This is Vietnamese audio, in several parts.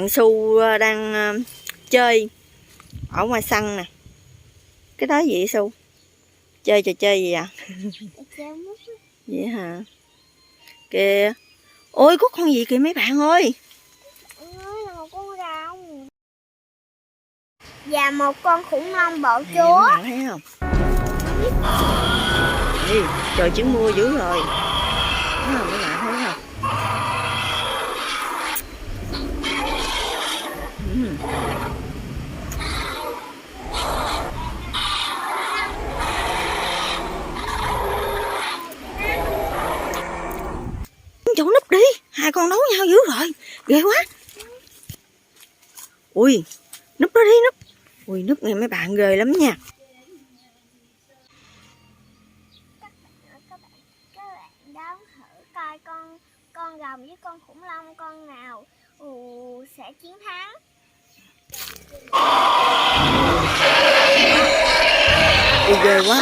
bạn Su đang chơi ở ngoài sân nè. Cái đó gì vậy Su? Chơi trò chơi gì à? Vậy hả? Kìa. Ôi có con gì kìa mấy bạn ơi. Là một con rồng và một con khủng long bộ chúa. Các bạn thấy không? Ê, trời chuyển mưa dữ rồi. Thấy không? Các bạn thấy không? Chỗ núp đi, hai con đấu nhau dữ rồi, ghê quá. Ui, núp đó đi, núp. Ui, núp này mấy bạn ghê lắm nha. Các bạn đón thử coi con rồng với con khủng long con nào sẽ chiến thắng. Ui, ghê quá.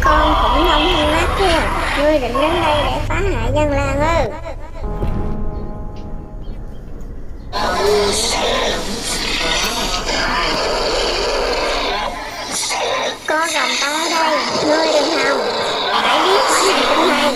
Con khủng long hung ác kia, ngươi định đến đây để phá hại dân làng ư? Có rồng ta ở đây, ngươi đừng hòng, hãy biết khỏi hành tinh này.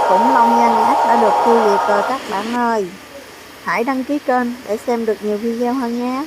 Khủng long Nha Ngát đã được tiêu diệt rồi các bạn ơi. Hãy đăng ký kênh để xem được nhiều video hơn nhé.